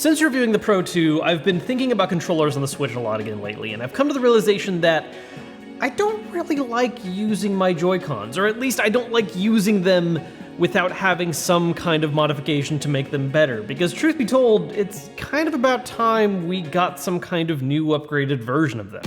Since reviewing the Pro 2, I've been thinking about controllers on the Switch a lot again lately, and I've come to the realization that I don't really like using my Joy-Cons, or at least I don't like using them without having some kind of modification to make them better, because truth be told, it's kind of about time we got some kind of new upgraded version of them.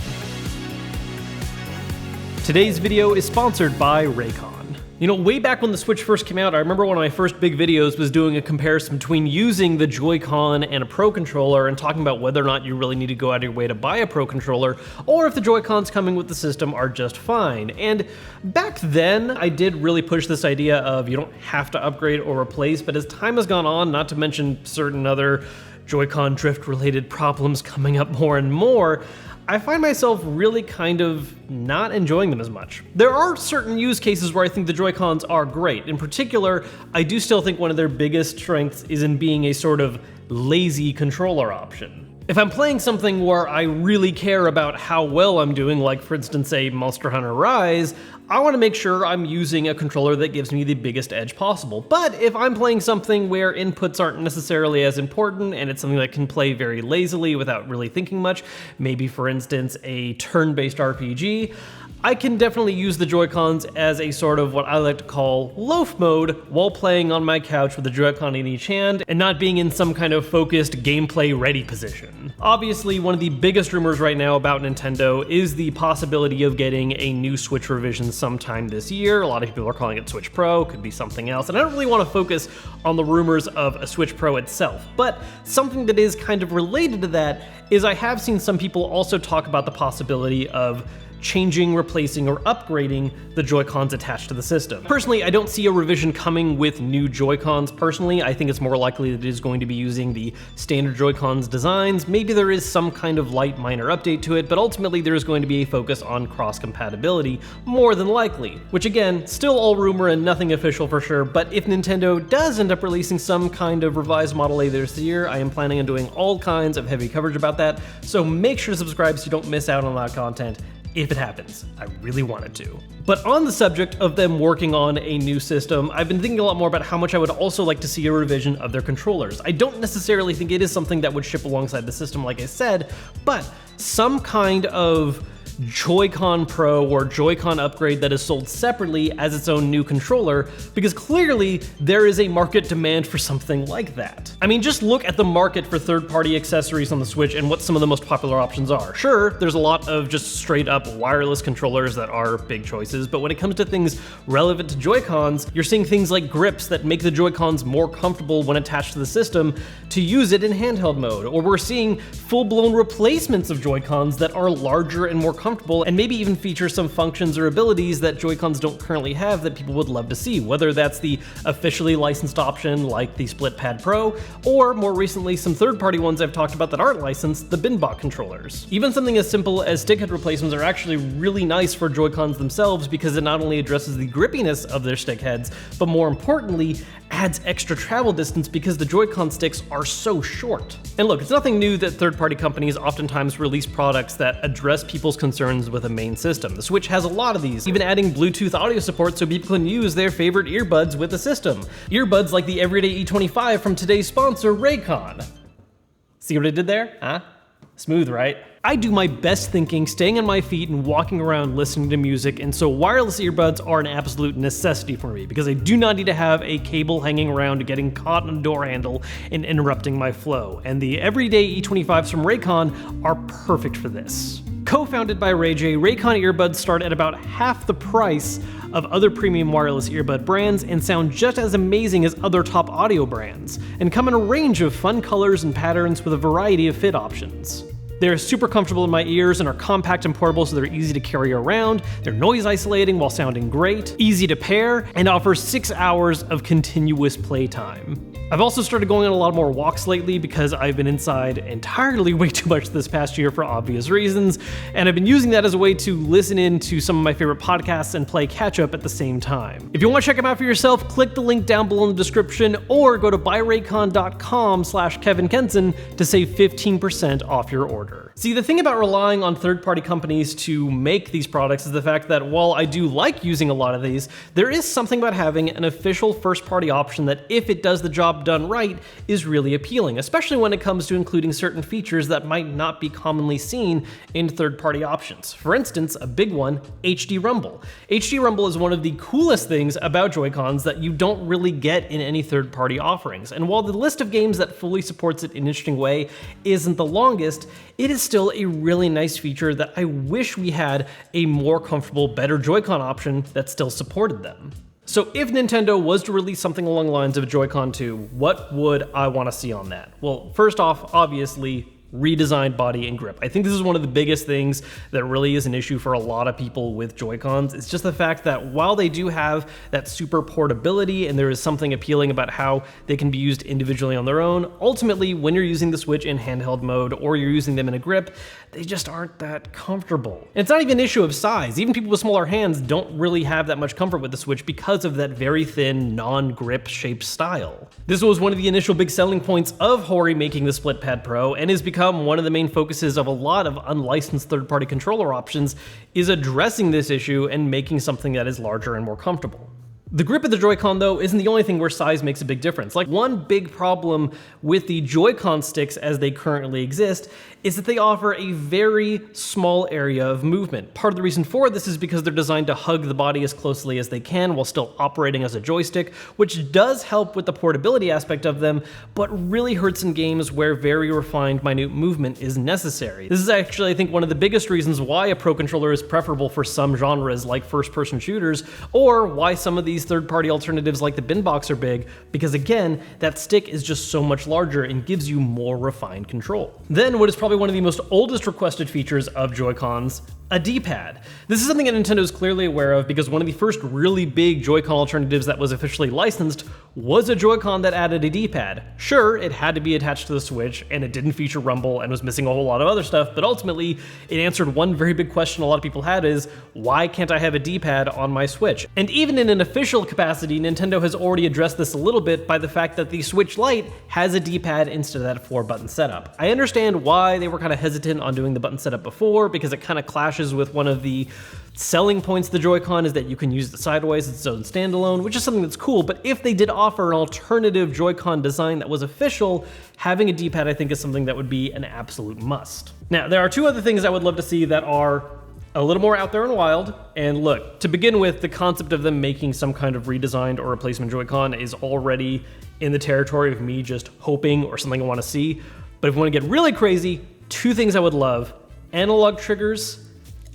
Today's video is sponsored by Raycon. You know, way back when the Switch first came out, I remember one of my first big videos was doing a comparison between using the Joy-Con and a Pro controller and talking about whether or not you really need to go out of your way to buy a Pro controller, or if the Joy-Cons coming with the system are just fine. And back then, I did really push this idea of you don't have to upgrade or replace, but as time has gone on, not to mention certain other Joy-Con drift-related problems coming up more and more, I find myself really kind of not enjoying them as much. There are certain use cases where I think the Joy-Cons are great. In particular, I do still think one of their biggest strengths is in being a sort of lazy controller option. If I'm playing something where I really care about how well I'm doing, like for instance a Monster Hunter Rise, I want to make sure I'm using a controller that gives me the biggest edge possible. But if I'm playing something where inputs aren't necessarily as important and it's something that can play very lazily without really thinking much, maybe for instance a turn-based RPG, I can definitely use the Joy-Cons as a sort of what I like to call loaf mode while playing on my couch with the Joy-Con in each hand and not being in some kind of focused gameplay ready position. Obviously, one of the biggest rumors right now about Nintendo is the possibility of getting a new Switch revision sometime this year. A lot of people are calling it Switch Pro, could be something else, and I don't really want to focus on the rumors of a Switch Pro itself, but something that is kind of related to that is I have seen some people also talk about the possibility of changing, replacing, or upgrading the Joy-Cons attached to the system. Personally, I don't see a revision coming with new Joy-Cons personally. I think it's more likely that it is going to be using the standard Joy-Cons designs. Maybe there is some kind of light minor update to it, but ultimately there is going to be a focus on cross-compatibility, more than likely. Which again, still all rumor and nothing official for sure, but if Nintendo does end up releasing some kind of revised model later this year, I am planning on doing all kinds of heavy coverage about that, so make sure to subscribe so you don't miss out on that content. If it happens. I really wanted to. But on the subject of them working on a new system, I've been thinking a lot more about how much I would also like to see a revision of their controllers. I don't necessarily think it is something that would ship alongside the system, like I said, but some kind of Joy-Con Pro or Joy-Con upgrade that is sold separately as its own new controller, because clearly there is a market demand for something like that. I mean, just look at the market for third-party accessories on the Switch and what some of the most popular options are. Sure, there's a lot of just straight-up wireless controllers that are big choices, but when it comes to things relevant to Joy-Cons, you're seeing things like grips that make the Joy-Cons more comfortable when attached to the system to use it in handheld mode, or we're seeing full-blown replacements of Joy-Cons that are larger and more comfortable and maybe even feature some functions or abilities that Joy-Cons don't currently have that people would love to see, whether that's the officially licensed option like the Split Pad Pro, or more recently some third-party ones I've talked about that aren't licensed, the Binbot controllers. Even something as simple as stickhead replacements are actually really nice for Joy-Cons themselves because it not only addresses the grippiness of their stick heads, but more importantly, adds extra travel distance because the Joy-Con sticks are so short. And look, it's nothing new that third-party companies oftentimes release products that address people's concerns with a main system. The Switch has a lot of these, even adding Bluetooth audio support so people can use their favorite earbuds with the system. Earbuds like the Everyday E25 from today's sponsor, Raycon. See what I did there? Huh? Smooth, right? I do my best thinking, staying on my feet and walking around listening to music, and so wireless earbuds are an absolute necessity for me because I do not need to have a cable hanging around getting caught on a door handle and interrupting my flow, and the Everyday E25s from Raycon are perfect for this. Co-founded by Ray J, Raycon earbuds start at about half the price of other premium wireless earbud brands and sound just as amazing as other top audio brands, and come in a range of fun colors and patterns with a variety of fit options. They're super comfortable in my ears and are compact and portable so they're easy to carry around, they're noise isolating while sounding great, easy to pair, and offer 6 hours of continuous playtime. I've also started going on a lot more walks lately because I've been inside entirely way too much this past year for obvious reasons, and I've been using that as a way to listen in to some of my favorite podcasts and play catch up at the same time. If you want to check them out for yourself, click the link down below in the description or go to buyraycon.com/KevinKenson to save 15% off your order. See, the thing about relying on third-party companies to make these products is the fact that while I do like using a lot of these, there is something about having an official first-party option that if it does the job job done right is really appealing, especially when it comes to including certain features that might not be commonly seen in third-party options. For instance, a big one, HD Rumble. HD Rumble is one of the coolest things about Joy-Cons that you don't really get in any third-party offerings, and while the list of games that fully supports it in an interesting way isn't the longest, it is still a really nice feature that I wish we had a more comfortable, better Joy-Con option that still supported them. So if Nintendo was to release something along the lines of a Joy-Con 2, what would I want to see on that? Well, first off, obviously, redesigned body and grip. I think this is one of the biggest things that really is an issue for a lot of people with Joy-Cons. It's just the fact that while they do have that super portability and there is something appealing about how they can be used individually on their own, ultimately when you're using the Switch in handheld mode or you're using them in a grip, they just aren't that comfortable. And it's not even an issue of size. Even people with smaller hands don't really have that much comfort with the Switch because of that very thin, non-grip shaped style. This was one of the initial big selling points of Hori making the SplitPad Pro, and has become one of the main focuses of a lot of unlicensed third-party controller options, is addressing this issue and making something that is larger and more comfortable. The grip of the Joy-Con, though, isn't the only thing where size makes a big difference. Like, one big problem with the Joy-Con sticks as they currently exist is that they offer a very small area of movement. Part of the reason for this is because they're designed to hug the body as closely as they can while still operating as a joystick, which does help with the portability aspect of them, but really hurts in games where very refined, minute movement is necessary. This is actually, I think, one of the biggest reasons why a Pro Controller is preferable for some genres like first-person shooters, or why some of these third-party alternatives like the Binbox are big, because again, that stick is just so much larger and gives you more refined control. Then, what is probably one of the most oldest requested features of Joy-Cons, a D-pad. This is something that Nintendo is clearly aware of because one of the first really big Joy-Con alternatives that was officially licensed was a Joy-Con that added a D-pad. Sure, it had to be attached to the Switch, and it didn't feature Rumble and was missing a whole lot of other stuff, but ultimately, it answered one very big question a lot of people had is, why can't I have a D-pad on my Switch? And even in an official capacity, Nintendo has already addressed this a little bit by the fact that the Switch Lite has a D-pad instead of that 4-button setup. I understand why they were kind of hesitant on doing the button setup before, because it kind of clashes with one of the selling points of the Joy-Con is that you can use it sideways, it's its own standalone, which is something that's cool, but if they did offer an alternative Joy-Con design that was official, having a D-pad I think is something that would be an absolute must. Now, there are two other things I would love to see that are a little more out there and wild, and look, to begin with, the concept of them making some kind of redesigned or replacement Joy-Con is already in the territory of me just hoping or something I want to see, but if we want to get really crazy, two things I would love: analog triggers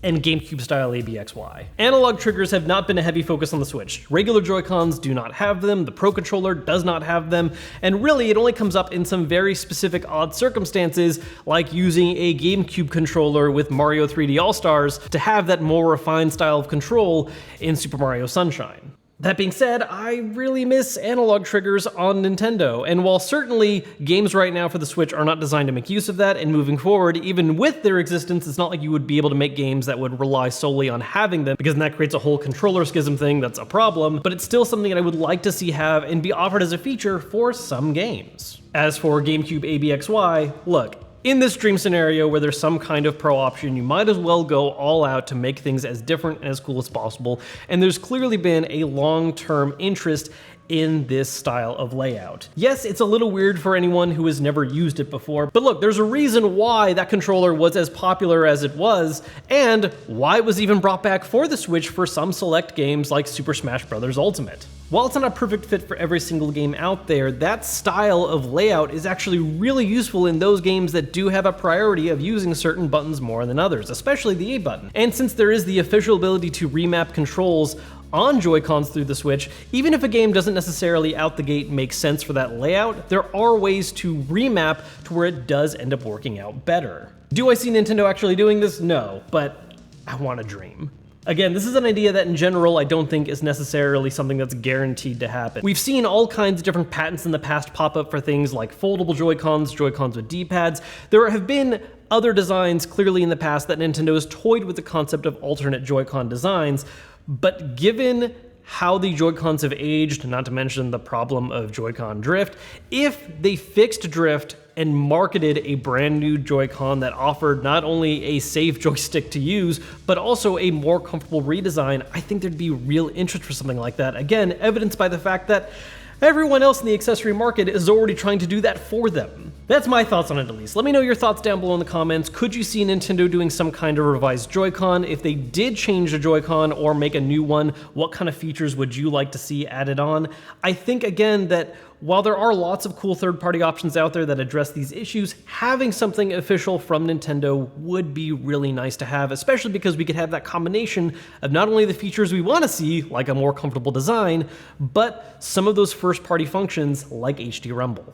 and GameCube-style ABXY. Analog triggers have not been a heavy focus on the Switch. Regular Joy-Cons do not have them, the Pro Controller does not have them, and really it only comes up in some very specific odd circumstances, like using a GameCube controller with Mario 3D All-Stars to have that more refined style of control in Super Mario Sunshine. That being said, I really miss analog triggers on Nintendo, and while certainly games right now for the Switch are not designed to make use of that, and moving forward, even with their existence, it's not like you would be able to make games that would rely solely on having them, because then that creates a whole controller schism thing that's a problem, but it's still something that I would like to see have and be offered as a feature for some games. As for GameCube ABXY, look, in this dream scenario where there's some kind of Pro option, you might as well go all out to make things as different and as cool as possible, and there's clearly been a long-term interest in this style of layout. Yes, it's a little weird for anyone who has never used it before, but look, there's a reason why that controller was as popular as it was, and why it was even brought back for the Switch for some select games like Super Smash Bros. Ultimate. While it's not a perfect fit for every single game out there, that style of layout is actually really useful in those games that do have a priority of using certain buttons more than others, especially the A button. And since there is the official ability to remap controls on Joy-Cons through the Switch, even if a game doesn't necessarily out the gate make sense for that layout, there are ways to remap to where it does end up working out better. Do I see Nintendo actually doing this? No, but I want to dream. Again, this is an idea that in general I don't think is necessarily something that's guaranteed to happen. We've seen all kinds of different patents in the past pop up for things like foldable Joy-Cons, Joy-Cons with D-pads. There have been other designs clearly in the past that Nintendo has toyed with the concept of alternate Joy-Con designs, but given how the Joy-Cons have aged, not to mention the problem of Joy-Con drift, if they fixed drift and marketed a brand new Joy-Con that offered not only a safe joystick to use, but also a more comfortable redesign, I think there'd be real interest for something like that. Again, evidenced by the fact that Everyone else in the accessory market is already trying to do that for them. That's my thoughts on it at least. Let me know your thoughts down below in the comments. Could you see Nintendo doing some kind of revised Joy-Con? If they did change the Joy-Con or make a new one, what kind of features would you like to see added on? I think, again, that while there are lots of cool third-party options out there that address these issues, having something official from Nintendo would be really nice to have, especially because we could have that combination of not only the features we want to see, like a more comfortable design, but some of those first-party functions like HD Rumble.